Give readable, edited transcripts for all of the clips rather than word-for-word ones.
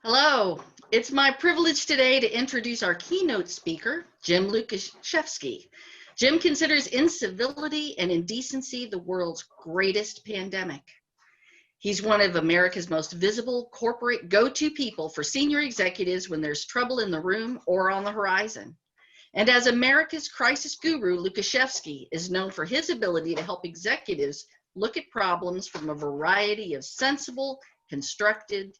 Hello, it's my privilege today to introduce our keynote speaker, Jim Lukashevsky. Jim considers incivility and indecency the world's greatest pandemic. He's one of America's most visible corporate go-to people for senior executives when there's trouble in the room or on the horizon. And as America's crisis guru, Lukashevsky is known for his ability to help executives look at problems from a variety of sensible, constructed,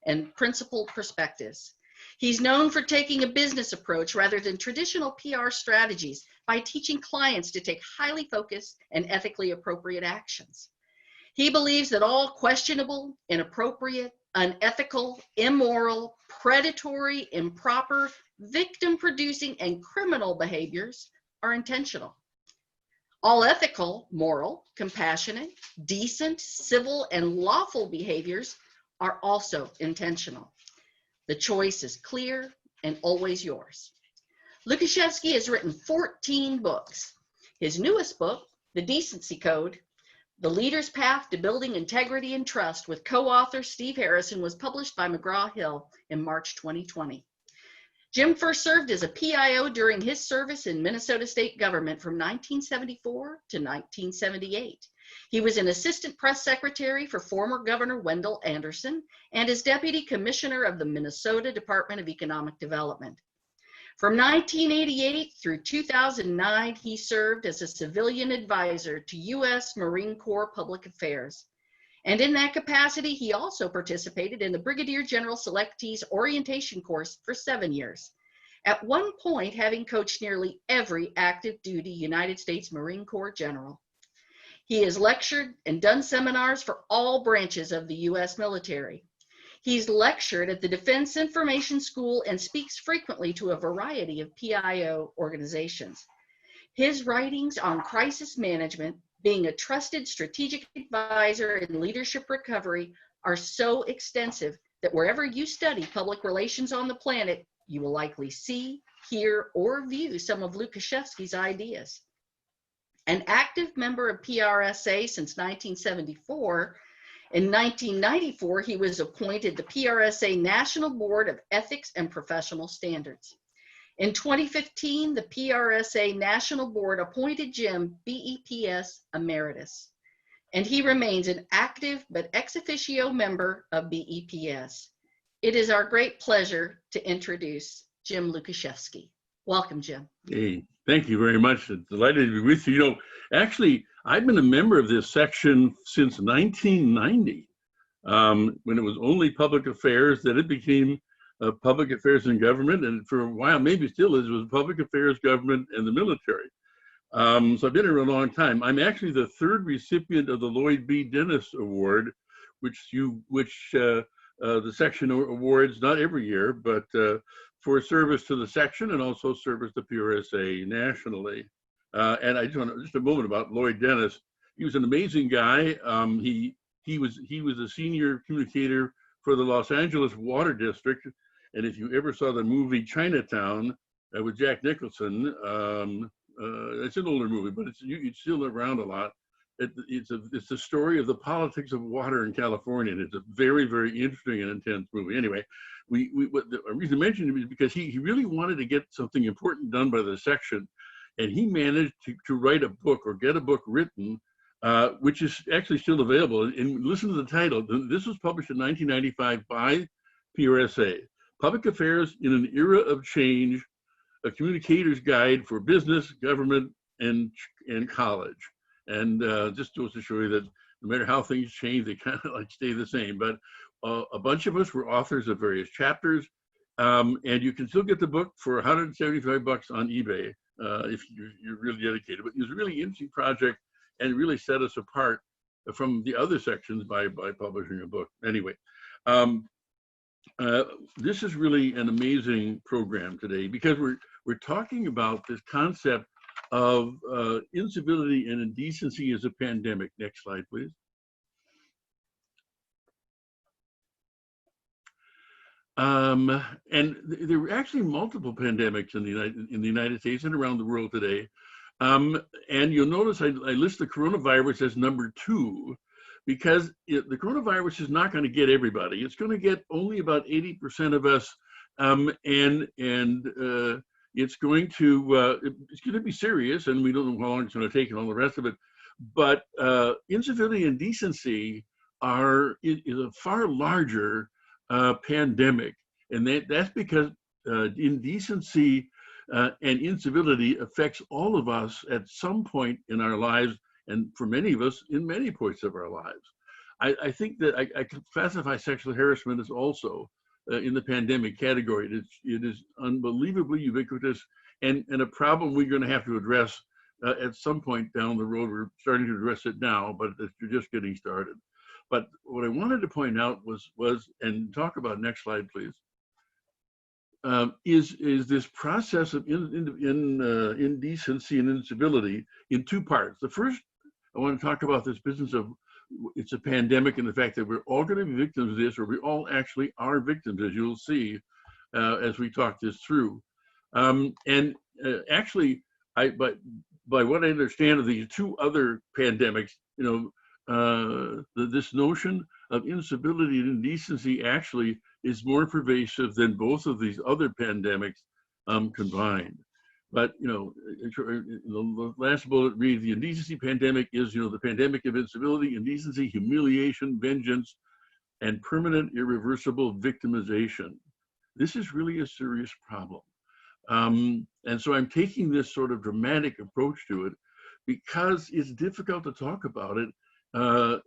and principled perspectives. He's known for taking a business approach rather than traditional PR strategies by teaching clients to take highly focused and ethically appropriate actions. He believes that all questionable, inappropriate, unethical, immoral, predatory, improper, victim-producing, and criminal behaviors are intentional. All ethical, moral, compassionate, decent, civil, and lawful behaviors are also intentional. The choice is clear and always yours. Lukashevsky has written 14 books. His newest book, The Decency Code, The Leader's Path to Building Integrity and Trust, with co-author Steve Harrison, was published by McGraw-Hill in March 2020. Jim first served as a PIO during his service in Minnesota state government from 1974 to 1978. He was an assistant press secretary for former Governor Wendell Anderson and as deputy commissioner of the Minnesota Department of Economic Development. From 1988 through 2009, he served as a civilian advisor to U.S. Marine Corps Public Affairs. And in that capacity, he also participated in the Brigadier General Selectee's orientation course for 7 years. At one point, having coached nearly every active duty United States Marine Corps general. He has lectured and done seminars for all branches of the U.S. military. He's lectured at the Defense Information School and speaks frequently to a variety of PIO organizations. His writings on crisis management, being a trusted strategic advisor in leadership recovery, are so extensive that wherever you study public relations on the planet, you will likely see, hear, or view some of Lukashevsky's ideas. An active member of PRSA since 1974, in 1994, he was appointed the PRSA National Board of Ethics and Professional Standards. In 2015, the PRSA National Board appointed Jim BEPS Emeritus, and he remains an active but ex officio member of BEPS. It is our great pleasure to introduce Jim Lukashevsky. Welcome, Jim. Hey, thank you very much. Delighted to be with you. You know, actually, I've been a member of this section since 1990, when it was only public affairs. That it became public affairs and government, and for a while, maybe still is, was public affairs, government, and the military. So I've been here a long time. I'm actually the third recipient of the Laurie Dennis Award, which the section awards not every year, but for service to the section and also service to PRSA nationally. And I just want just a moment about Laurie Dennis. He was an amazing guy. He was a senior communicator for the Los Angeles Water District. And if you ever saw the movie Chinatown with Jack Nicholson, it's an older movie, but it's still around a lot. It's a story of the politics of water in California, and it's a very, very interesting and intense movie. Anyway, the reason I mentioned him is because he really wanted to get something important done by the section, and he managed to write a book or get a book written, which is actually still available. And listen to the title. This was published in 1995 by PRSA, Public Affairs in an Era of Change, a Communicator's Guide for Business, Government, and College. And just goes to show you that no matter how things change, they kind of like stay the same. But a bunch of us were authors of various chapters, and you can still get the book for $175 on eBay if you're really dedicated. But it was a really interesting project and really set us apart from the other sections by publishing a book. Anyway, this is really an amazing program today because we're talking about this concept of incivility and indecency as a pandemic. Next slide, please. And there were actually multiple pandemics in the United States and around the world today. And you'll notice I list the coronavirus as number 2, because the coronavirus is not going to get everybody. It's going to get only about 80% of us, and it's going to be serious, and we don't know how long it's going to take and all the rest of it. But incivility and decency is a far larger pandemic, and that's because indecency and incivility affects all of us at some point in our lives, and for many of us, in many points of our lives. I think that I can classify sexual harassment as also in the pandemic category. It is unbelievably ubiquitous, and a problem we're going to have to address at some point down the road. We're starting to address it now, but we're just getting started. But what I wanted to point out was and talk about, next slide, please, is this process of indecency and incivility in two parts. The first, I want to talk about this business of it's a pandemic and the fact that we're all going to be victims of this, or we all actually are victims, as you'll see as we talk this through. Actually, by what I understand of these two other pandemics, this notion of incivility and indecency actually is more pervasive than both of these other pandemics combined. But the last bullet reads: the indecency pandemic is the pandemic of incivility, indecency, humiliation, vengeance, and permanent irreversible victimization. This is really a serious problem. And so I'm taking this sort of dramatic approach to it because it's difficult to talk about it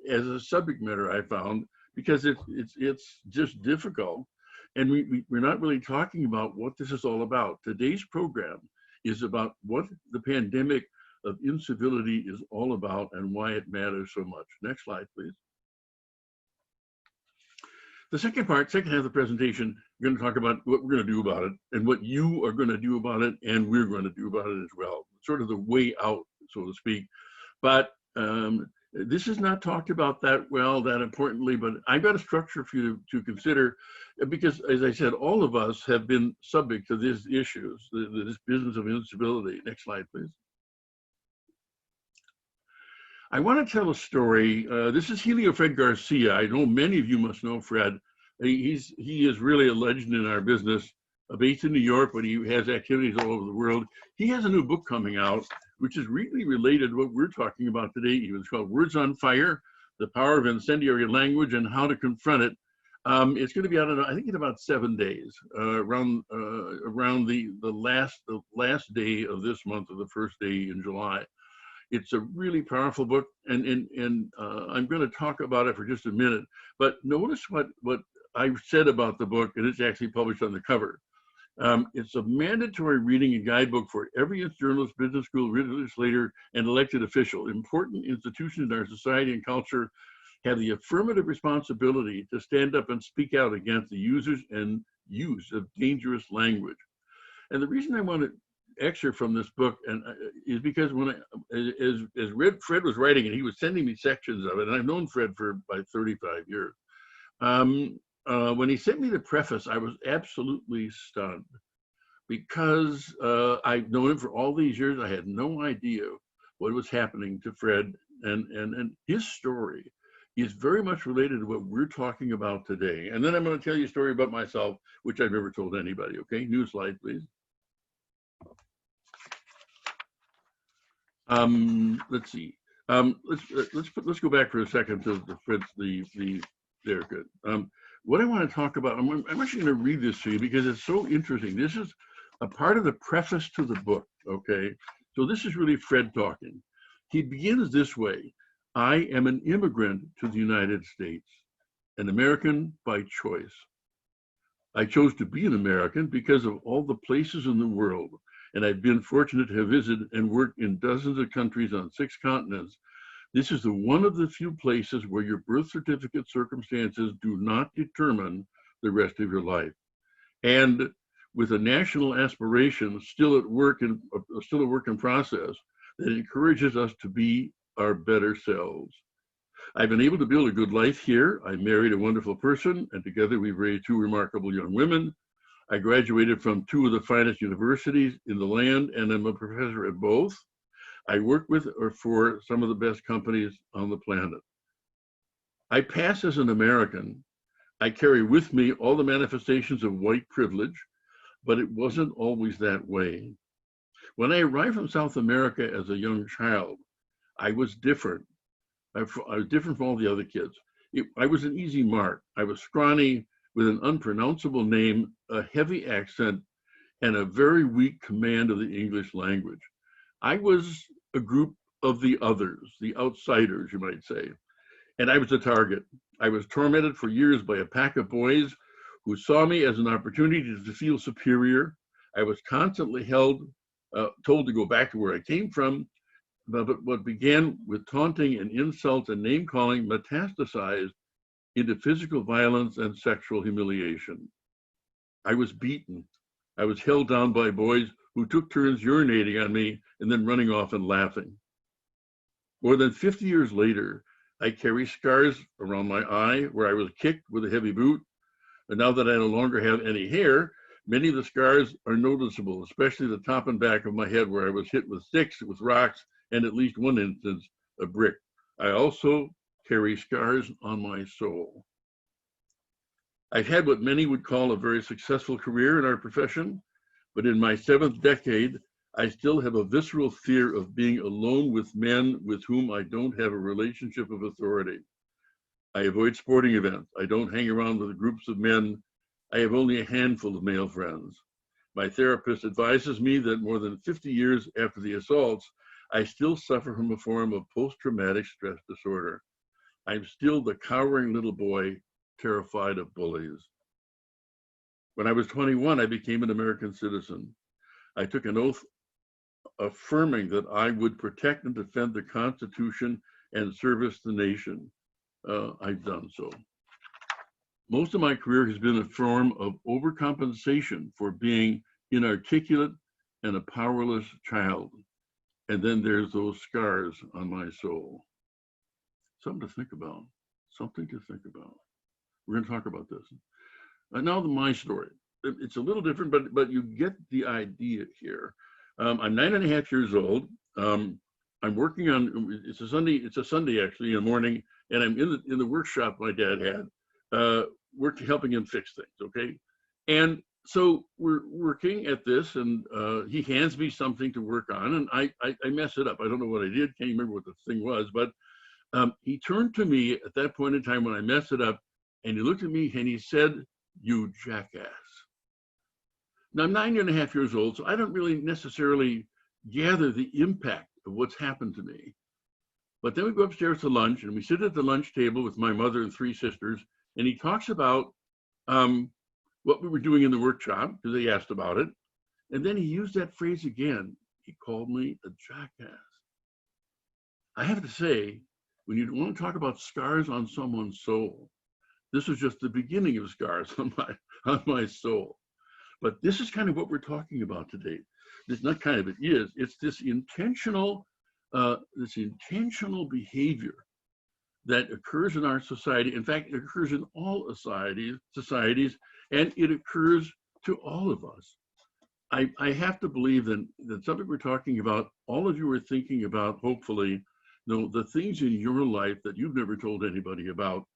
as a subject matter, I found, because it's just difficult. And we're not really talking about what this is all about. Today's program is about what the pandemic of incivility is all about and why it matters so much. Next slide, please. The second half of the presentation, we're going to talk about what we're going to do about it and what you are going to do about it and we're going to do about it as well. Sort of the way out, so to speak. But this is not talked about that importantly, but I've got a structure for you to consider, because as I said, all of us have been subject to these issues, this business of incivility. Next slide, please. I want to tell a story. This is Helio Fred Garcia. I know many of you must know Fred. He is really a legend in our business, based in New York, but he has activities all over the world. He has a new book coming out, which is really related to what we're talking about today. It's called Words on Fire: The Power of Incendiary Language and How to Confront It. It's going to be out, I think, in about 7 days, around the last day of this month, or the first day in July. It's a really powerful book, and I'm going to talk about it for just a minute. But notice what I've said about the book, and it's actually published on the cover. It's a mandatory reading and guidebook for every journalist, business school, legislator, and elected official. Important institutions in our society and culture have the affirmative responsibility to stand up and speak out against the users and use of dangerous language. And the reason I want to excerpt from this book is because as Fred was writing it, he was sending me sections of it, and I've known Fred for about 35 years. When he sent me the preface, I was absolutely stunned, because I've known him for all these years. I had no idea what was happening to Fred, and his story is very much related to what we're talking about today. And then I'm going to tell you a story about myself, which I've never told anybody. Okay, new slide, please. Let's see. Let's go back for a second to there. Good. What I want to talk about, I'm actually going to read this to you because it's so interesting. This is a part of the preface to the book. Okay, so this is really Fred talking. He begins this way: I am an immigrant to the United States, an American by choice. I chose to be an American because of all the places in the world, and I've been fortunate to have visited and worked in dozens of countries on 6 continents. This is one of the few places where your birth certificate circumstances do not determine the rest of your life. And with a national aspiration still at work in process, that encourages us to be our better selves. I've been able to build a good life here. I married a wonderful person, and together we've raised 2 remarkable young women. I graduated from 2 of the finest universities in the land, and I'm a professor at both. I work with or for some of the best companies on the planet. I pass as an American. I carry with me all the manifestations of white privilege, but it wasn't always that way. When I arrived from South America as a young child, I was different. I was different from all the other kids. I was an easy mark. I was scrawny with an unpronounceable name, a heavy accent, and a very weak command of the English language. I was a group of the others, the outsiders, you might say, and I was a target. I was tormented for years by a pack of boys who saw me as an opportunity to feel superior. I was constantly told to go back to where I came from, but what began with taunting and insults and name calling metastasized into physical violence and sexual humiliation. I was beaten. I was held down by boys who took turns urinating on me and then running off and laughing. More than 50 years later, I carry scars around my eye where I was kicked with a heavy boot. And now that I no longer have any hair, many of the scars are noticeable, especially the top and back of my head where I was hit with sticks, with rocks, and at least one instance, a brick. I also carry scars on my soul. I've had what many would call a very successful career in our profession, but in my 7th decade, I still have a visceral fear of being alone with men with whom I don't have a relationship of authority. I avoid sporting events. I don't hang around with groups of men. I have only a handful of male friends. My therapist advises me that more than 50 years after the assaults, I still suffer from a form of post-traumatic stress disorder. I'm still the cowering little boy, terrified of bullies. When I was 21, I became an American citizen. I took an oath affirming that I would protect and defend the Constitution and service the nation. I've done so. Most of my career has been a form of overcompensation for being inarticulate and a powerless child. And then there's those scars on my soul. Something to think about. Something to think about. We're going to talk about this. Now my story. It's a little different, but you get the idea here. I'm 9.5 years old. I'm working on, it's a Sunday actually in the morning, and I'm in the workshop my dad had, helping him fix things, okay? And so we're working at this, and he hands me something to work on, and I mess it up. I don't know what I did, can't remember what the thing was, but he turned to me at that point in time when I messed it up, and he looked at me and he said, "You jackass." Now, I'm 9.5 years old, so I don't really necessarily gather the impact of what's happened to me. But then we go upstairs to lunch, and we sit at the lunch table with my mother and 3 sisters, and he talks about what we were doing in the workshop, because they asked about it. And then he used that phrase again. He called me a jackass. I have to say, when you want to talk about scars on someone's soul, this was just the beginning of scars on my soul. But this is kind of what we're talking about today. It's not kind of, it is. It's this intentional behavior that occurs in our society. In fact, it occurs in all societies, and it occurs to all of us. I have to believe that something we're talking about, all of you are thinking about, hopefully, the things in your life that you've never told anybody about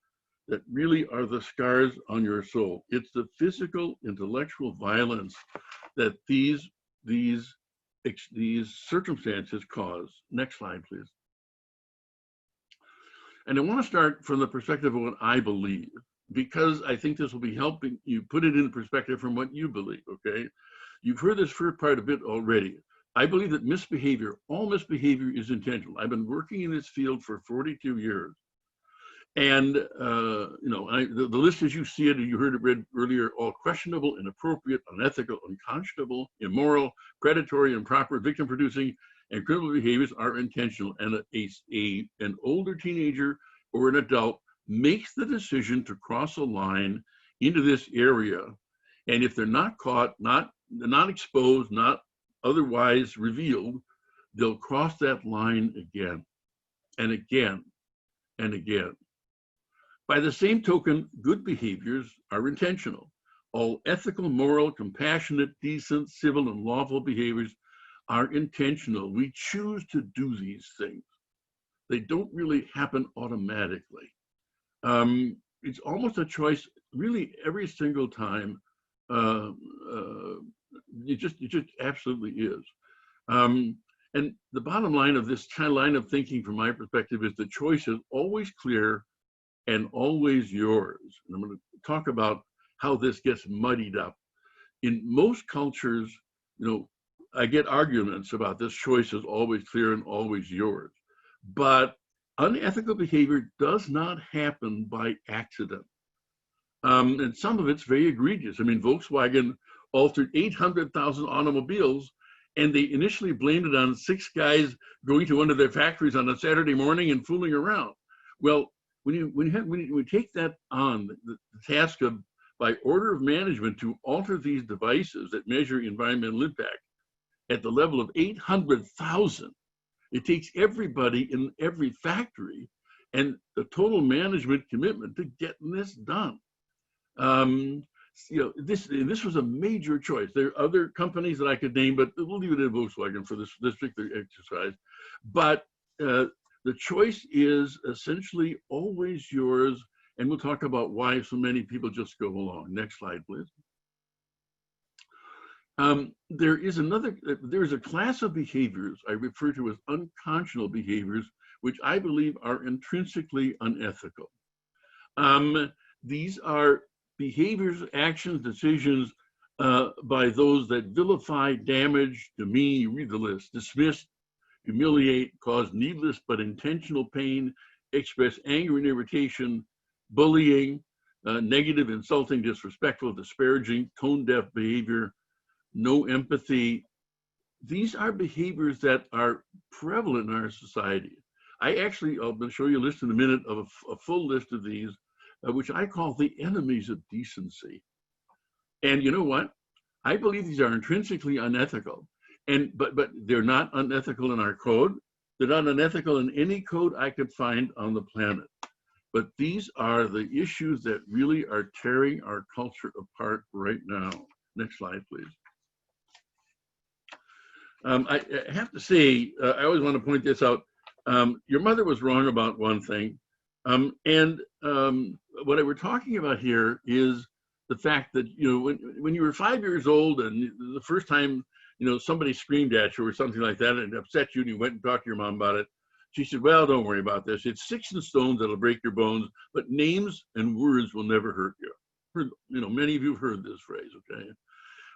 that really are the scars on your soul. It's the physical, intellectual violence that these circumstances cause. Next slide, please. And I want to start from the perspective of what I believe, because I think this will be helping you put it in perspective from what you believe, okay? You've heard this first part a bit already. I believe that all misbehavior is intentional. I've been working in this field for 42 years. And, the list as you see it, and you heard it read earlier, all questionable, inappropriate, unethical, unconscionable, immoral, predatory, improper, victim-producing, and criminal behaviors are intentional. And an older teenager or an adult makes the decision to cross a line into this area. And if they're not caught, not exposed, not otherwise revealed, they'll cross that line again and again and again. By the same token, good behaviors are intentional. All ethical, moral, compassionate, decent, civil, and lawful behaviors are intentional. We choose to do these things. They don't really happen automatically. It's almost a choice, really, every single time. Uh, it just absolutely is. And the bottom line of this kind of line of thinking, from my perspective, is the choice is always clear and always yours. And I'm going to talk about how this gets muddied up. In most cultures, I get arguments about this choice is always clear and always yours. But unethical behavior does not happen by accident. And some of it's very egregious. I mean, Volkswagen altered 800,000 automobiles, and they initially blamed it on 6 guys going to one of their factories on a Saturday morning and fooling around. Well, when you take that on, the task of, by order of management, to alter these devices that measure environmental impact at the level of 800,000, it takes everybody in every factory and the total management commitment to getting this done. This was a major choice. There are other companies that I could name, but we'll leave it at Volkswagen for this particular exercise. But the choice is essentially always yours, and we'll talk about why so many people just go along. Next slide, please. There is a class of behaviors I refer to as unconscionable behaviors, which I believe are intrinsically unethical. These are behaviors, actions, decisions by those that vilify, damage, demean, you read the list, dismiss, humiliate, cause needless but intentional pain, express anger and irritation, bullying, negative, insulting, disrespectful, disparaging, tone-deaf behavior, no empathy. These are behaviors that are prevalent in our society. I'll show you a list in a minute of a full list of these, which I call the enemies of decency. And you know what? I believe these are intrinsically unethical, but they're not unethical in our code. They're not unethical in any code I could find on the planet. But these are the issues that really are tearing our culture apart right now. Next slide, please. I have to say, I always want to point this out. Your mother was wrong about one thing. What we're talking about here is the fact that, when you were 5 years old and the first time, somebody screamed at you or something like that and upset you and you went and talked to your mom about it, she said, well, don't worry about this. It's sticks and stones that'll break your bones, but names and words will never hurt you. Many of you have heard this phrase, okay?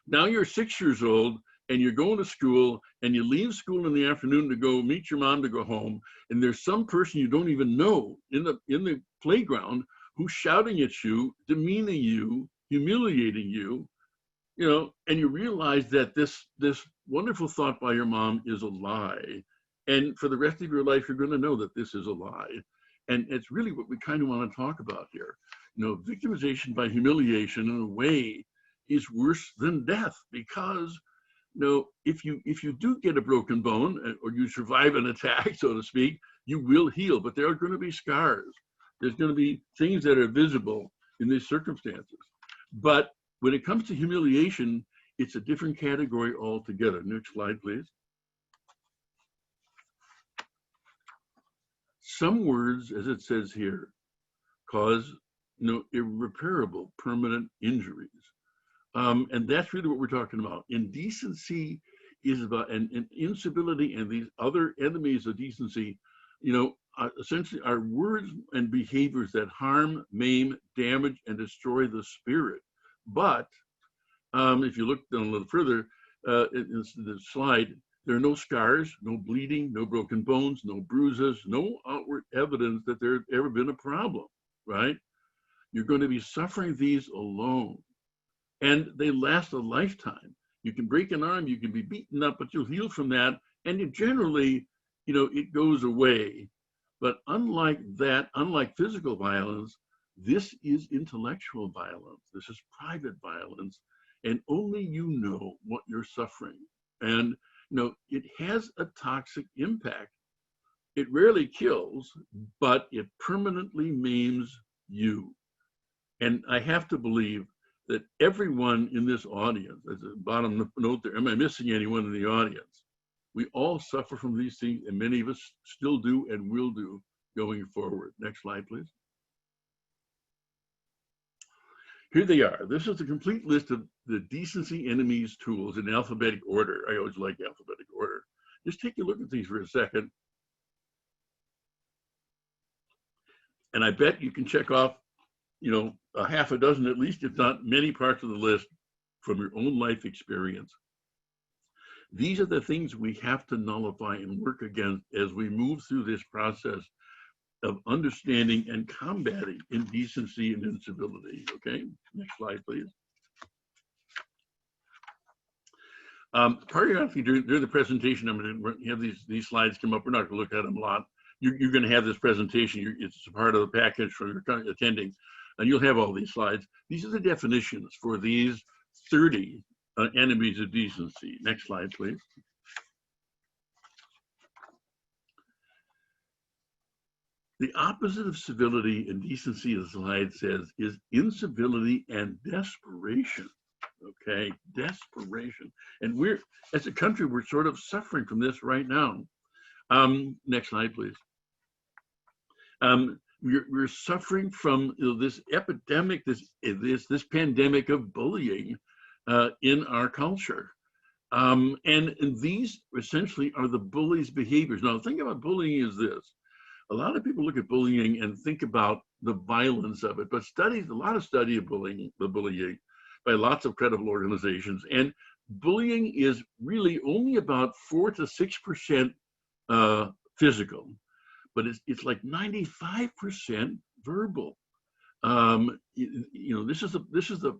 Now you're 6 years old and you're going to school and you leave school in the afternoon to go meet your mom to go home, and there's some person you don't even know in the playground who's shouting at you, demeaning you, humiliating you, and you realize that this wonderful thought by your mom is a lie. And for the rest of your life, you're going to know that this is a lie. And it's really what we kind of want to talk about here. Victimization by humiliation, in a way, is worse than death, because if you do get a broken bone or you survive an attack, so to speak, you will heal, but there are going to be scars. There's going to be things that are visible in these circumstances. But when it comes to humiliation, it's a different category altogether. Next slide, please. Some words, as it says here, cause irreparable permanent injuries. And that's really what we're talking about. Indecency is about, and incivility and these other enemies of decency, essentially are words and behaviors that harm, maim, damage, and destroy the spirit. But if you look down a little further in the slide, there are no scars, no bleeding, no broken bones, no bruises, no outward evidence that there's ever been a problem, right? You're going to be suffering these alone. And they last a lifetime. You can break an arm, you can be beaten up, but you'll heal from that. And you generally, it goes away. But unlike that, unlike physical violence, this is intellectual violence. This is private violence. And only you know what you're suffering. And, it has a toxic impact. It rarely kills, but it permanently maims you. And I have to believe that everyone in this audience, as a bottom note there, am I missing anyone in the audience? We all suffer from these things, and many of us still do and will do going forward. Next slide, please. Here they are. This is the complete list of the decency enemies tools in alphabetic order. I always like alphabetic order. Just take a look at these for a second. And I bet you can check off, a half a dozen at least, if not many parts of the list from your own life experience. These are the things we have to nullify and work against as we move through this process of understanding and combating indecency and incivility. Okay, next slide, please. Periodically during the presentation, I'm going to have these slides come up. We're not going to look at them a lot. You're going to have this presentation. It's a part of the package for your attending, and you'll have all these slides. These are the definitions for these 30 enemies of decency. Next slide, please. The opposite of civility and decency, as the slide says, is incivility and desperation. Okay, desperation. And we're, as a country, we're sort of suffering from this right now. Next slide, please. We're suffering from this epidemic, this pandemic of bullying in our culture. And these essentially are the bully's behaviors. Now, the thing about bullying is this. A lot of people look at bullying and think about the violence of it, but a lot of study of bullying by lots of credible organizations. And bullying is really only about 4 to 6% physical, but it's like 95% verbal. This is the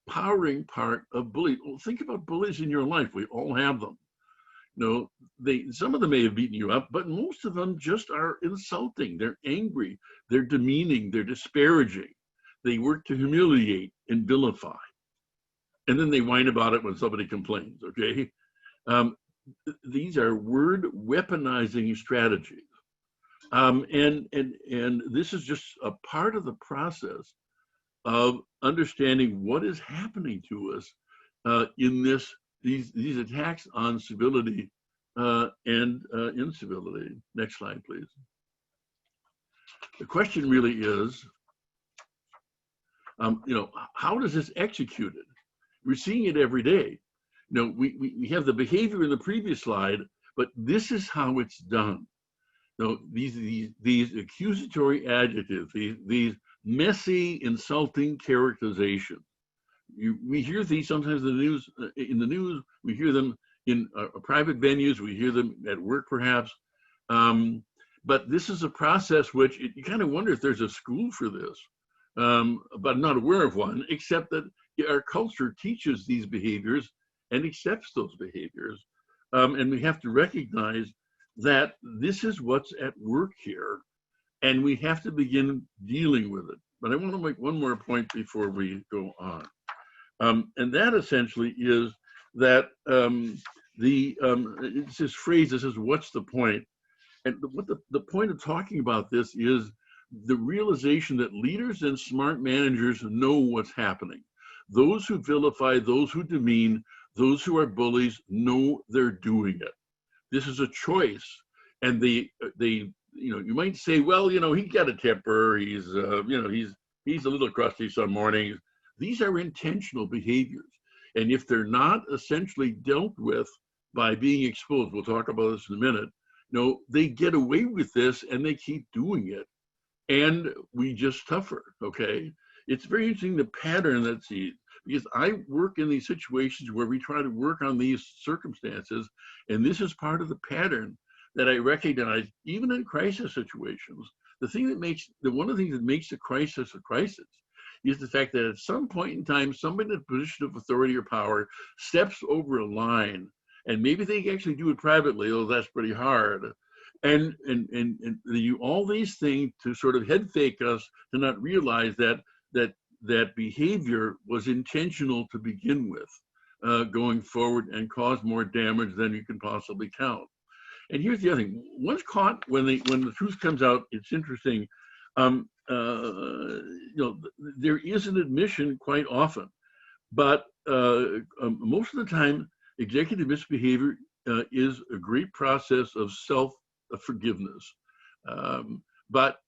powering part of bullying. Well, think about bullies in your life. We all have them. Some of them may have beaten you up, but most of them just are insulting. They're angry. They're demeaning. They're disparaging. They work to humiliate and vilify. And then they whine about it when somebody complains, okay? These are word weaponizing strategies. And this is just a part of the process of understanding what is happening to us in these attacks on civility and incivility. Next slide, please. The question really is, how does this executed? We're seeing it every day. We have the behavior in the previous slide, but this is how it's done. These accusatory adjectives, these messy, insulting characterizations. We hear these sometimes in the news. We hear them in private venues. We hear them at work, perhaps. But this is a process which you kind of wonder if there's a school for this. But I'm not aware of one, except that our culture teaches these behaviors and accepts those behaviors. And we have to recognize that this is what's at work here, and we have to begin dealing with it. But I want to make one more point before we go on. And that essentially is that it's this phrase that says, what's the point? And what the point of talking about this is the realization that leaders and smart managers know what's happening. Those who vilify, those who demean, those who are bullies know they're doing it. This is a choice. And you might say, well, he got a temper. He's a little crusty some mornings. These are intentional behaviors. And if they're not essentially dealt with by being exposed, we'll talk about this in a minute, they get away with this and they keep doing it. And we just suffer, okay? It's very interesting the pattern that's used, because I work in these situations where we try to work on these circumstances, and this is part of the pattern that I recognize even in crisis situations. One of the things that makes a crisis is the fact that at some point in time, somebody in a position of authority or power steps over a line, and maybe they actually do it privately, although that's pretty hard. And all these things to sort of head fake us to not realize that behavior was intentional to begin with, going forward, and cause more damage than you can possibly count. And here's the other thing: once caught, when the truth comes out, it's interesting. There is an admission quite often, but most of the time, executive misbehavior is a great process of self-forgiveness. But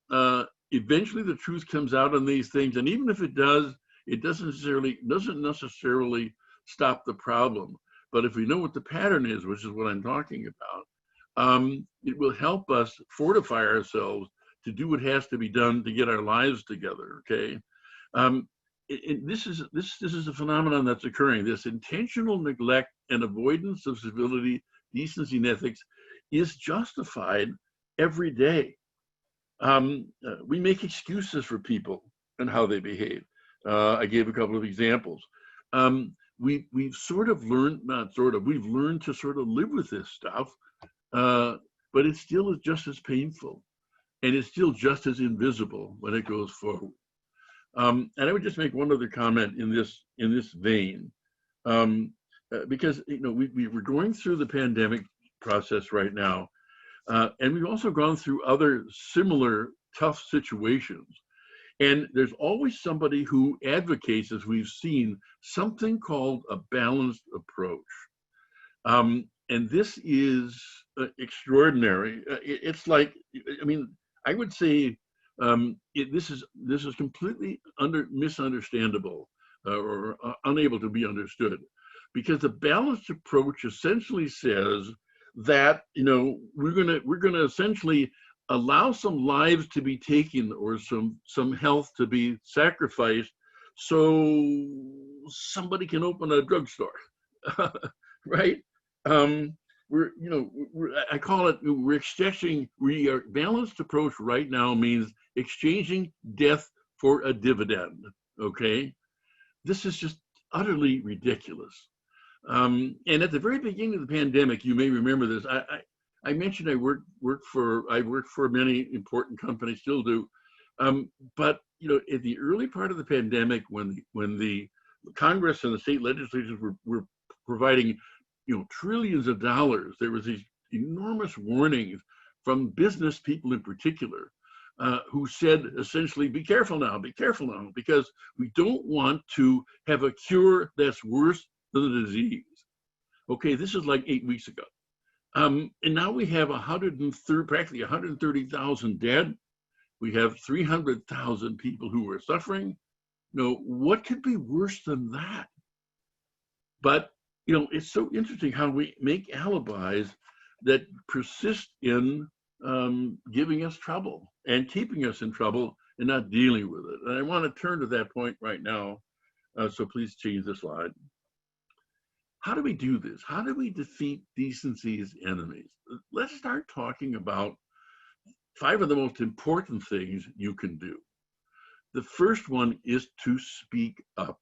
eventually the truth comes out on these things, and even if it does, It doesn't necessarily stop the problem. But if we know what the pattern is, which is what I'm talking about, it will help us fortify ourselves to do what has to be done to get our lives together. Okay, this is a phenomenon that's occurring. This intentional neglect and avoidance of civility, decency, and ethics is justified every day. We make excuses for people and how they behave. I gave a couple of examples. We've sort of learned, not sort of, we've learned to sort of live with this stuff, but it still is just as painful, and it's still just as invisible when it goes forward. And I would just make one other comment in this vein, because we're going through the pandemic process right now, and we've also gone through other similar tough situations. And there's always somebody who advocates, as we've seen, something called a balanced approach. And this is extraordinary. It's like, I mean, I would say this is completely misunderstandable or unable to be understood, because the balanced approach essentially says that we're gonna essentially allow some lives to be taken or some health to be sacrificed so somebody can open a drugstore, right? I call it, our balanced approach right now means exchanging death for a dividend, okay? This is just utterly ridiculous. And at the very beginning of the pandemic, you may remember this, I mentioned I worked for many important companies, still do. But at the early part of the pandemic, when the Congress and the state legislatures were providing trillions of dollars, there was these enormous warnings from business people in particular, who said essentially, be careful now, because we don't want to have a cure that's worse than the disease. Okay, this is like 8 weeks ago. And now we have practically 130,000 dead. We have 300,000 people who are suffering. What could be worse than that? But it's so interesting how we make alibis that persist in giving us trouble and keeping us in trouble and not dealing with it. And I want to turn to that point right now. So please change the slide. How do we do this? How do we defeat decency's enemies? Let's start talking about 5 of the most important things you can do. The first one is to speak up.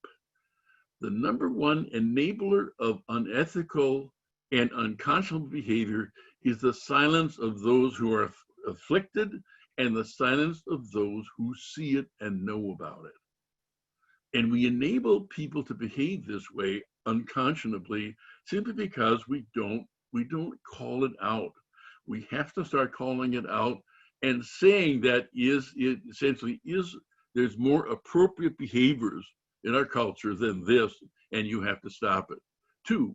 The number one enabler of unethical and unconscionable behavior is the silence of those who are afflicted and the silence of those who see it and know about it. And we enable people to behave this way unconscionably simply because we don't call it out. We have to start calling it out and saying that there's more appropriate behaviors in our culture than this, and you have to stop it. 2,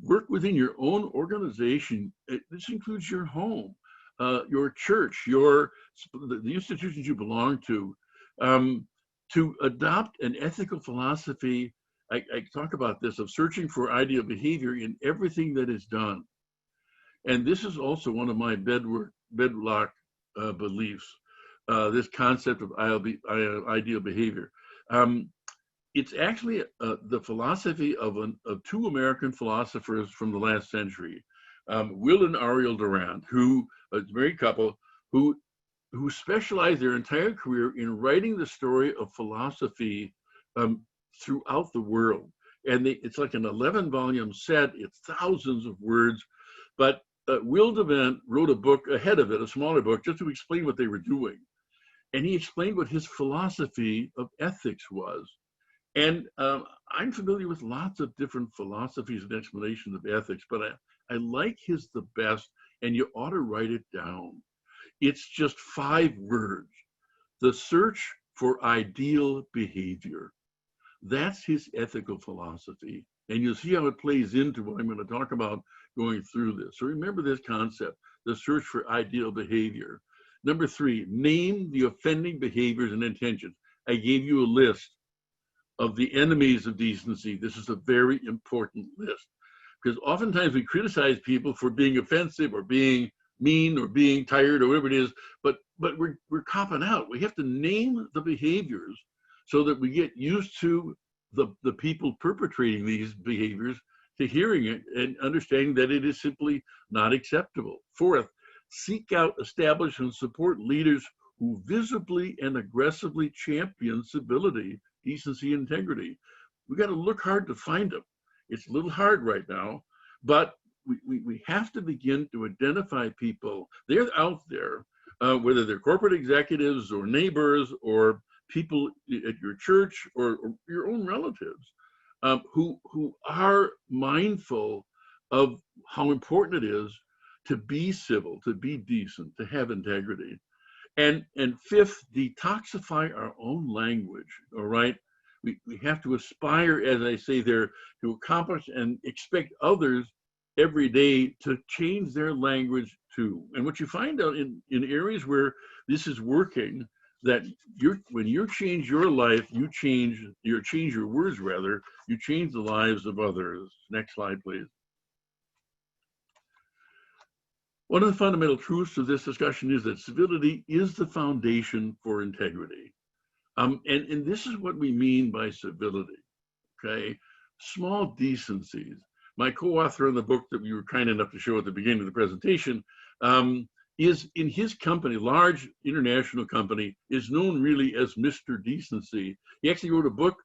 work within your own organization. This includes your home, your church, the institutions you belong to adopt an ethical philosophy. I talk about this, of searching for ideal behavior in everything that is done. And this is also one of my bedrock beliefs, this concept of ideal behavior. It's actually the philosophy of 2 American philosophers from the last century, Will and Ariel Durant, who a married couple who specialized their entire career in writing the story of philosophy throughout the world. And it's like an 11-volume set, it's thousands of words, but Will Durant wrote a book ahead of it, a smaller book, just to explain what they were doing. And he explained what his philosophy of ethics was. And I'm familiar with lots of different philosophies and explanations of ethics, but I like his the best, and you ought to write it down. It's just 5 words: the search for ideal behavior. That's his ethical philosophy. And you'll see how it plays into what I'm going to talk about going through this. So remember this concept, the search for ideal behavior. Number 3, name the offending behaviors and intentions. I gave you a list of the enemies of decency. This is a very important list, because oftentimes we criticize people for being offensive or being mean or being tired or whatever it is, but we're copping out. We have to name the behaviors so that we get used to the people perpetrating these behaviors, to hearing it and understanding that it is simply not acceptable. Fourth, seek out, establish, and support leaders who visibly and aggressively champion civility, decency, and integrity. We got to look hard to find them. It's a little hard right now, but we have to begin to identify people. They're out there, whether they're corporate executives or neighbors or people at your church or your own relatives, who are mindful of how important it is to be civil, to be decent, to have integrity. And fifth, detoxify our own language, all right? We have to aspire, as I say there, to accomplish and expect others every day to change their language too. And what you find out in areas where this is working, that when you change your life, you change your words rather, you change the lives of others. Next slide, please. One of the fundamental truths of this discussion is that civility is the foundation for integrity. And this is what we mean by civility, okay? Small decencies. My co-author in the book that we were kind enough to show at the beginning of the presentation is in his company, large international company, is known really as Mr. Decency. He actually wrote a book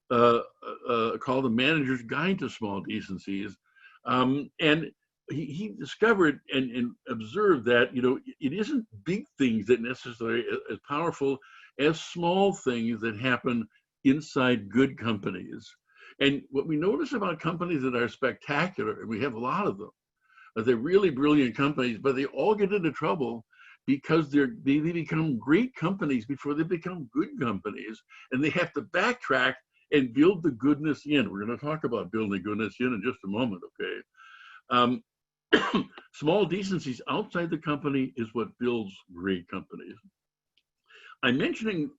called The Manager's Guide to Small Decencies. And he discovered and observed that, you know, it isn't big things that necessarily as powerful as small things that happen inside good companies. And what we notice about companies that are spectacular, and we have a lot of them, they're really brilliant companies, but they all get into trouble because they become great companies before they become good companies, and they have to backtrack and build the goodness in. We're going to talk about building goodness in just a moment, okay? Small decencies outside the company is what builds great companies. I'm mentioning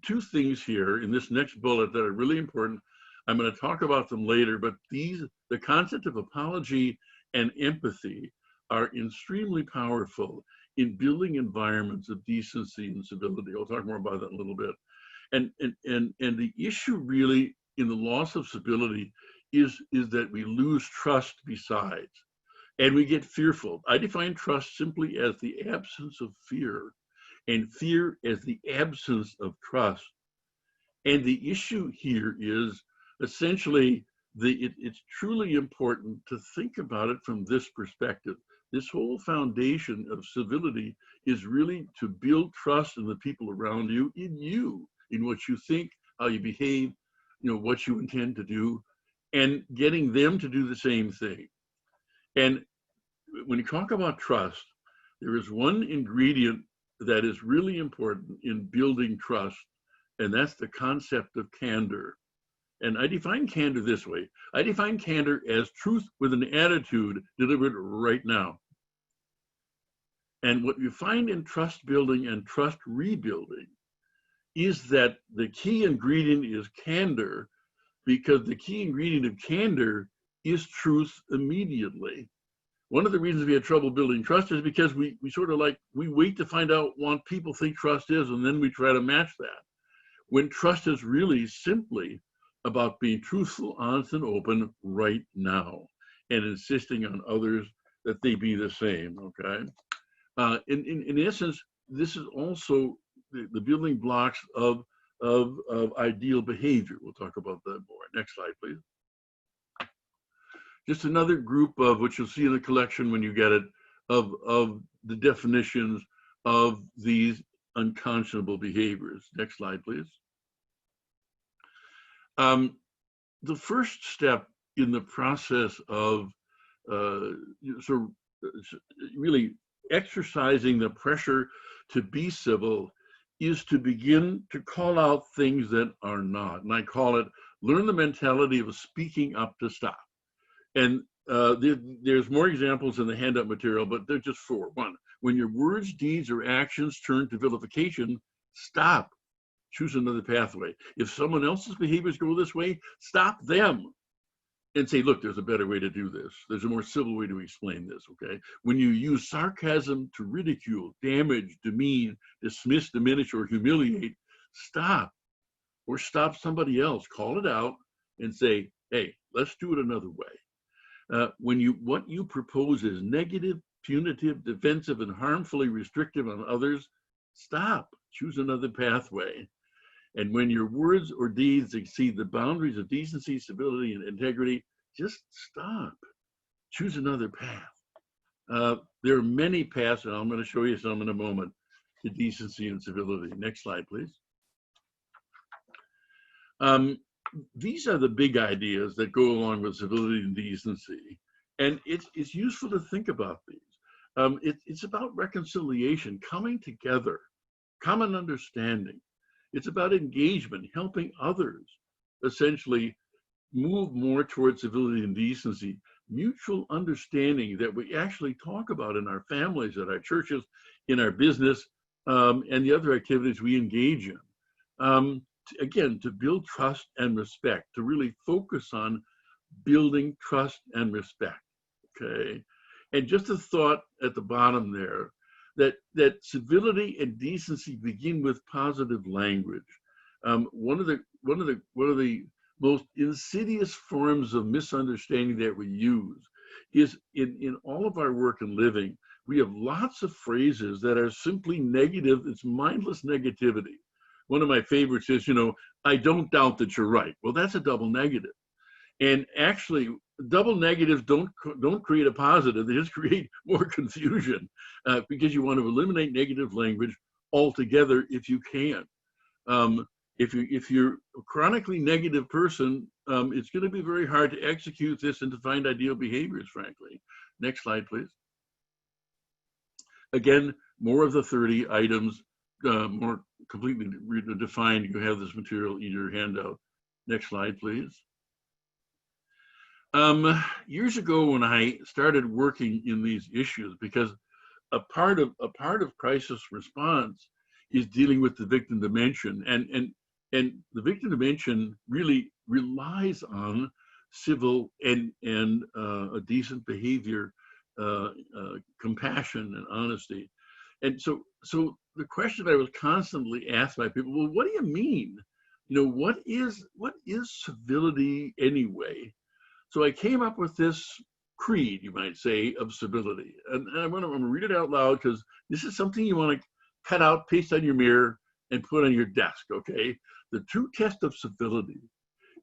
two things here in this next bullet that are really important. I'm going to talk about them later, but the concept of apology and empathy are extremely powerful in building environments of decency and civility. I'll talk more about that in a little bit. And the issue really in the loss of civility is that we lose trust besides. And we get fearful. I define trust simply as the absence of fear, and fear as the absence of trust. And the issue here is essentially it's truly important to think about it from this perspective. This whole foundation of civility is really to build trust in the people around you, in what you think, how you behave, you know, what you intend to do, and getting them to do the same thing. And when you talk about trust, there is one ingredient that is really important in building trust, and that's the concept of candor. And I define candor this way. I define candor as truth with an attitude delivered right now. And what you find in trust building and trust rebuilding is that the key ingredient is candor, because the key ingredient of candor is truth immediately. One of the reasons we had trouble building trust is because we sort of we wait to find out what people think trust is, and then we try to match that. When trust is really simply about being truthful, honest, and open right now, and insisting on others that they be the same, okay? In essence, this is also the building blocks of ideal behavior. We'll talk about that more. Next slide, please. Just another group of, which you'll see in the collection when you get it, of the definitions of these unconscionable behaviors. Next slide, please. The first step in the process of really exercising the pressure to be civil is to begin to call out things that are not. And I call it, learn the mentality of speaking up to stop. And there's more examples in the handout material, but they're just four. One, when your words, deeds, or actions turn to vilification, stop. choose another pathway. If someone else's behaviors go this way, stop them and say, look, there's a better way to do this. There's a more civil way to explain this, okay? When you use sarcasm to ridicule, damage, demean, dismiss, diminish, or humiliate, stop, or stop somebody else. Call it out and say, hey, let's do it another way. What you propose is negative, punitive, defensive, and harmfully restrictive on others, stop, choose another pathway. And when your words or deeds exceed the boundaries of decency, civility, and integrity, just stop. Choose another path. There are many paths, and I'm going to show you some in a moment, to decency and civility. Next slide, please. These are the big ideas that go along with civility and decency. And it's useful to think about these. It's about reconciliation, coming together, common understanding. It's about engagement, helping others essentially move more towards civility and decency, mutual understanding that we actually talk about in our families, at our churches, in our business, and the other activities we engage in. Again, to build trust and respect, to really focus on building trust and respect, okay? And just a thought at the bottom there, that civility and decency begin with positive language. One of the most insidious forms of misunderstanding that we use is in all of our work and living, we have lots of phrases that are simply negative. It's mindless negativity. One of my favorites is, I don't doubt that you're right. Well, that's a double negative. And actually, double negatives don't create a positive. They just create more confusion because you want to eliminate negative language altogether if you can. If you're a chronically negative person, it's going to be very hard to execute this and to find ideal behaviors, frankly. Next slide, please. Again, more of the 30 items, more completely defined. You have this material in your handout. Next slide, please. Years ago, when I started working in these issues, because a part of crisis response is dealing with the victim dimension, and the victim dimension really relies on civil and a decent behavior, compassion and honesty. And so the question I was constantly asked by people, well, what do you mean? What is civility anyway? So I came up with this creed, you might say, of civility. And I'm going to read it out loud because this is something you want to cut out, paste on your mirror, and put on your desk, okay? The true test of civility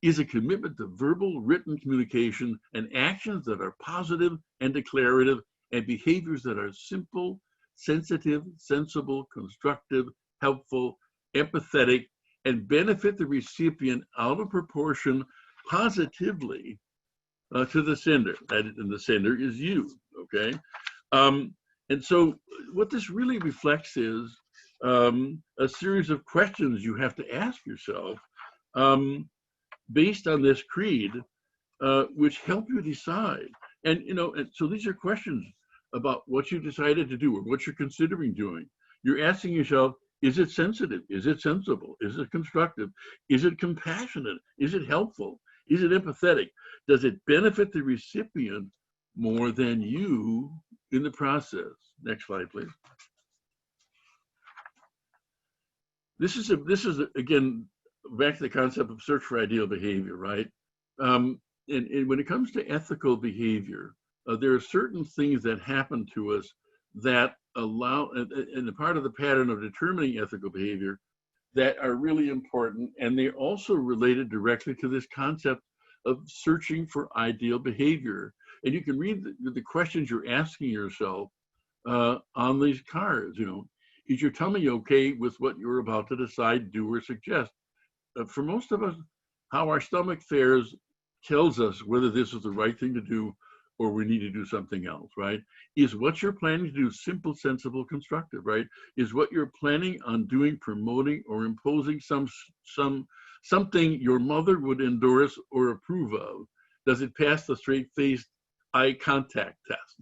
is a commitment to verbal, written communication and actions that are positive and declarative, and behaviors that are simple, sensitive, sensible, constructive, helpful, empathetic, and benefit the recipient out of proportion positively to the sender, and the sender is you, okay? And so what this really reflects is a series of questions you have to ask yourself based on this creed, which help you decide. And so these are questions about what you decided to do or what you're considering doing. You're asking yourself, is it sensitive? Is it sensible? Is it constructive? Is it compassionate? Is it helpful? Is it empathetic? Does it benefit the recipient more than you in the process? Next slide, please. This is again, back to the concept of search for ideal behavior, right? And when it comes to ethical behavior, there are certain things that happen to us that allow, and a part of the pattern of determining ethical behavior, that are really important, and they're also related directly to this concept of searching for ideal behavior. And you can read the questions you're asking yourself on these cards. Is your tummy okay with what you're about to decide, do, or suggest? For most of us, how our stomach fares tells us whether this is the right thing to do or we need to do something else, right? Is what you're planning to do simple, sensible, constructive, right? Is what you're planning on doing, promoting, or imposing something your mother would endorse or approve of? Does it pass the straight-faced eye contact test?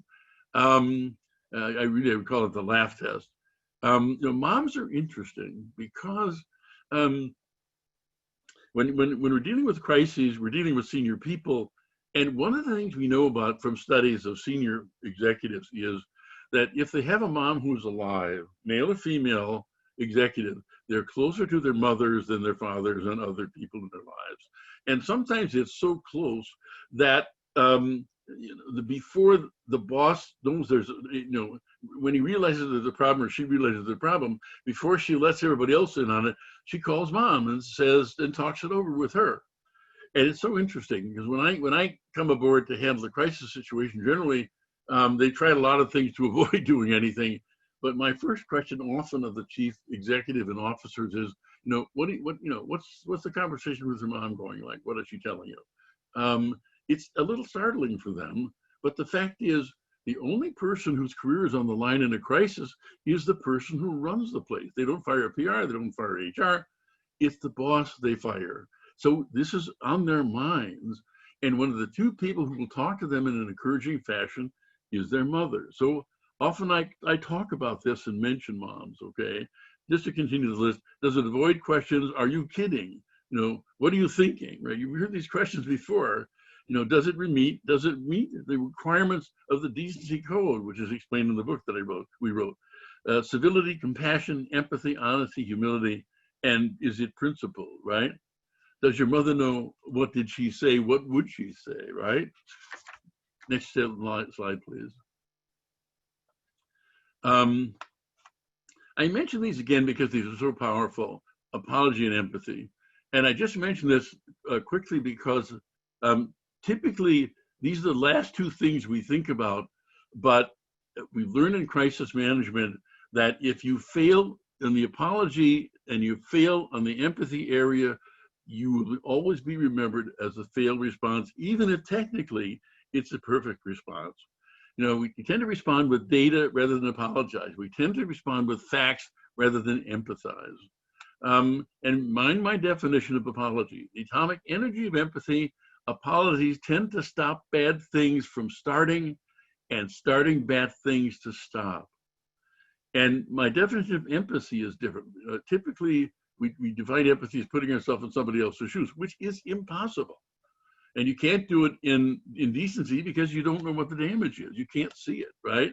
I would call it the laugh test. Moms are interesting because Um, when we're dealing with crises, we're dealing with senior people. And one of the things we know about from studies of senior executives is that if they have a mom who's alive, male or female executive, they're closer to their mothers than their fathers and other people in their lives. And sometimes it's so close that before the boss knows there's, when he realizes there's a problem or she realizes there's a problem, before she lets everybody else in on it, she calls mom and says, and talks it over with her. And it's so interesting because when I come aboard to handle the crisis situation, generally they try a lot of things to avoid doing anything. But my first question often of the chief executive and officers is, what's the conversation with your mom going like? What is she telling you? It's a little startling for them, but the fact is, the only person whose career is on the line in a crisis is the person who runs the place. They don't fire PR, they don't fire HR. It's the boss they fire. So this is on their minds. And one of the two people who will talk to them in an encouraging fashion is their mother. So often I talk about this and mention moms, okay? Just to continue the list, does it avoid questions? Are you kidding? What are you thinking, right? You've heard these questions before. Does it meet the requirements of the decency code, which is explained in the book that we wrote? Civility, compassion, empathy, honesty, humility, and is it principled, right? Does your mother know? What did she say? What would she say, right? Next slide, please. I mention these again because these are so powerful, apology and empathy. And I just mentioned this quickly because typically these are the last two things we think about, but we've learned in crisis management that if you fail in the apology and you fail on the empathy area, you will always be remembered as a failed response, even if technically it's a perfect response. We tend to respond with data rather than apologize. We tend to respond with facts rather than empathize. And mind my definition of apology. The atomic energy of empathy, apologies tend to stop bad things from starting and starting bad things to stop. And my definition of empathy is different. Typically, we define empathy as putting ourselves in somebody else's shoes, which is impossible. And you can't do it in decency because you don't know what the damage is. You can't see it, right?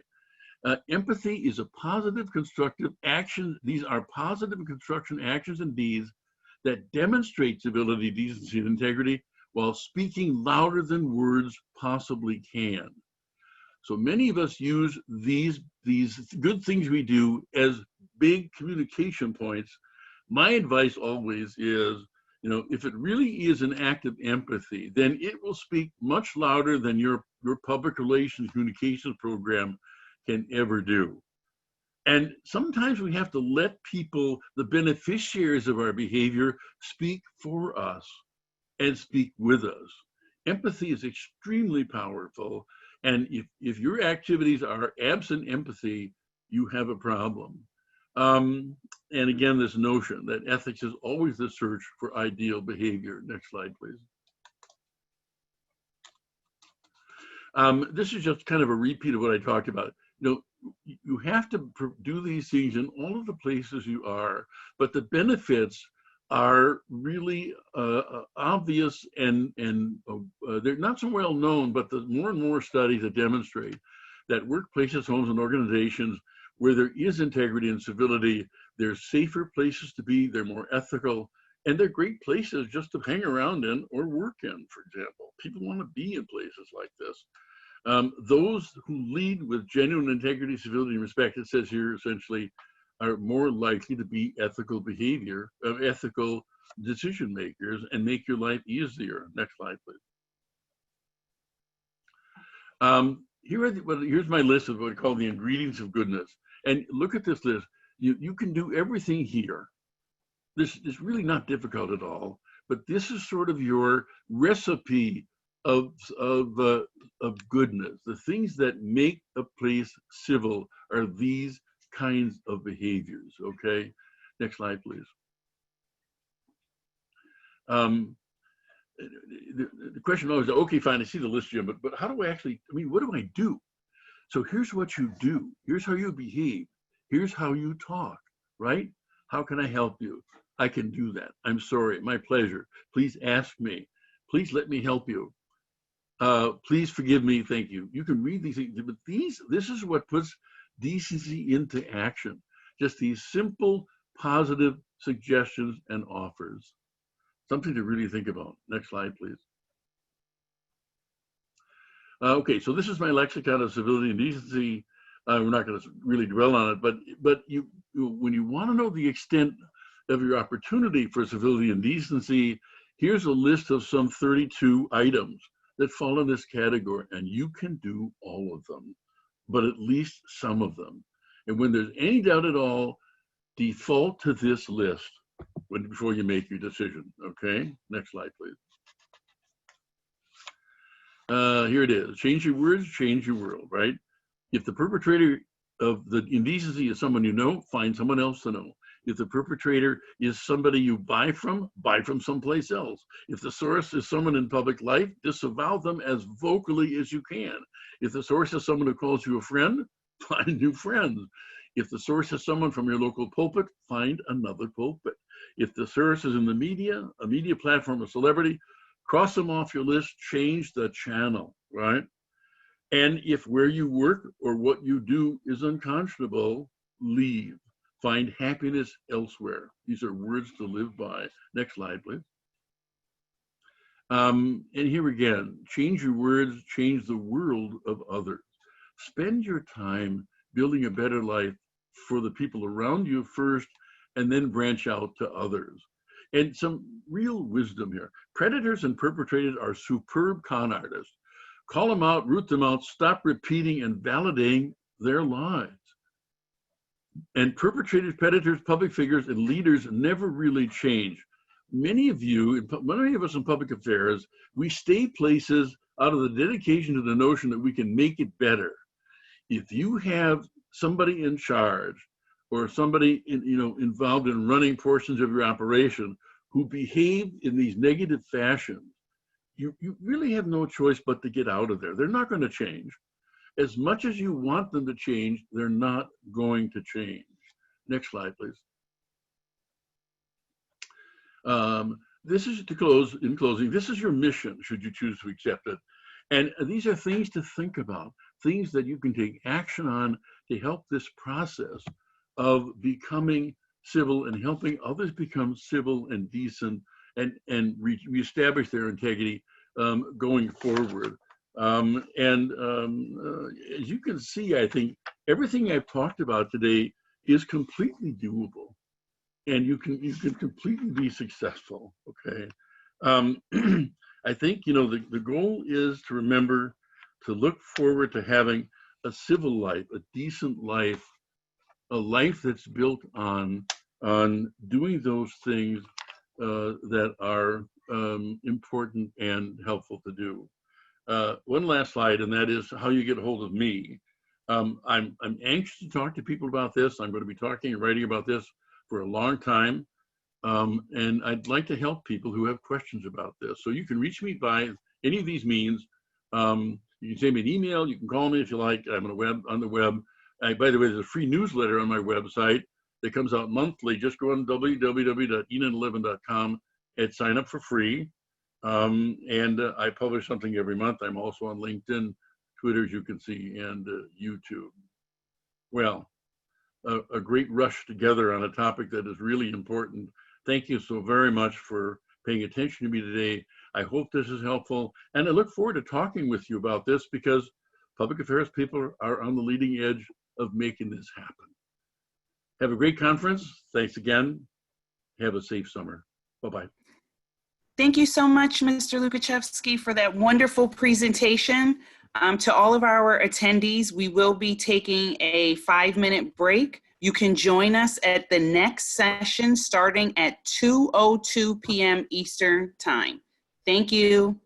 Empathy is a positive, constructive action. These are positive construction actions and deeds that demonstrate civility, decency, and integrity while speaking louder than words possibly can. So many of us use these good things we do as big communication points. My advice always is, if it really is an act of empathy, then it will speak much louder than your public relations communications program can ever do. And sometimes we have to let people, the beneficiaries of our behavior, speak for us and speak with us. Empathy is extremely powerful. And if your activities are absent empathy, you have a problem. And again, this notion that ethics is always the search for ideal behavior. Next slide, please. This is just kind of a repeat of what I talked about. You have to do these things in all of the places you are, but the benefits are really obvious and they're not so well known, but there's more and more studies that demonstrate that workplaces, homes, and organizations where there is integrity and civility, they're safer places to be, they're more ethical, and they're great places just to hang around in or work in, for example. People want to be in places like this. Those who lead with genuine integrity, civility, and respect, it says here essentially, are more likely to be ethical decision makers and make your life easier. Next slide, please. Here's my list of what I call the ingredients of goodness. And look at this list. You can do everything here. This is really not difficult at all, but this is sort of your recipe of goodness. The things that make a place civil are these kinds of behaviors, okay? Next slide, please. The question always, okay, fine, I see the list, Jim, but how do I actually, what do I do? So here's what you do. Here's how you behave. Here's how you talk, right? How can I help you? I can do that. I'm sorry, my pleasure. Please ask me. Please let me help you. Please forgive me, thank you. You can read these things, but this is what puts decency into action. Just these simple, positive suggestions and offers. Something to really think about. Next slide, please. Okay, so this is my lexicon of civility and decency. We're not going to really dwell on it, but when you want to know the extent of your opportunity for civility and decency, here's a list of some 32 items that fall in this category, and you can do all of them, but at least some of them. And when there's any doubt at all, default to this list before you make your decision, okay? Next slide, please. Here it is. Change your words, change your world, right? If the perpetrator of the indecency is someone you know, find someone else to know. If the perpetrator is somebody you buy from someplace else. If the source is someone in public life, disavow them as vocally as you can. If the source is someone who calls you a friend, find new friends. If the source is someone from your local pulpit, find another pulpit. If the source is in the media, a media platform, a celebrity, cross them off your list, change the channel, right? And if where you work or what you do is unconscionable, leave. Find happiness elsewhere. These are words to live by. Next slide, please. And here again, change your words, change the world of others. Spend your time building a better life for the people around you first, and then branch out to others. And some real wisdom here. Predators and perpetrators are superb con artists. Call them out, root them out, stop repeating and validating their lies. And perpetrators, predators, public figures, and leaders never really change. Many of us in public affairs, we stay places out of the dedication to the notion that we can make it better. If you have somebody in charge or somebody involved in running portions of your operation who behave in these negative fashions, you really have no choice but to get out of there. They're not going to change. As much as you want them to change, they're not going to change. Next slide, please. This is in closing, this is your mission, should you choose to accept it. And these are things to think about, things that you can take action on to help this process of becoming civil and helping others become civil and decent and reestablish their integrity going forward. As you can see, I think everything I've talked about today is completely doable, and you can completely be successful. Okay, I think the goal is to remember to look forward to having a civil life, a decent life, a life that's built on doing those things that are important and helpful to do. One last slide, and that is how you get a hold of me. I'm anxious to talk to people about this. I'm going to be talking and writing about this for a long time. And I'd like to help people who have questions about this. So you can reach me by any of these means. You can send me an email. You can call me if you like. I'm on the web. By the way, there's a free newsletter on my website that comes out monthly. Just go on www.enon11.com and sign up for free. I publish something every month. I'm also on LinkedIn, Twitter, as you can see, and YouTube. Well, a great rush together on a topic that is really important. Thank you so very much for paying attention to me today. I hope this is helpful, and I look forward to talking with you about this because public affairs people are on the leading edge of making this happen. Have a great conference. Thanks again. Have a safe summer. Bye-bye. Thank you so much, Mr. Lukashevsky, for that wonderful presentation. To all of our attendees, we will be taking a 5-minute break. You can join us at the next session starting at 2:02 p.m. Eastern Time. Thank you.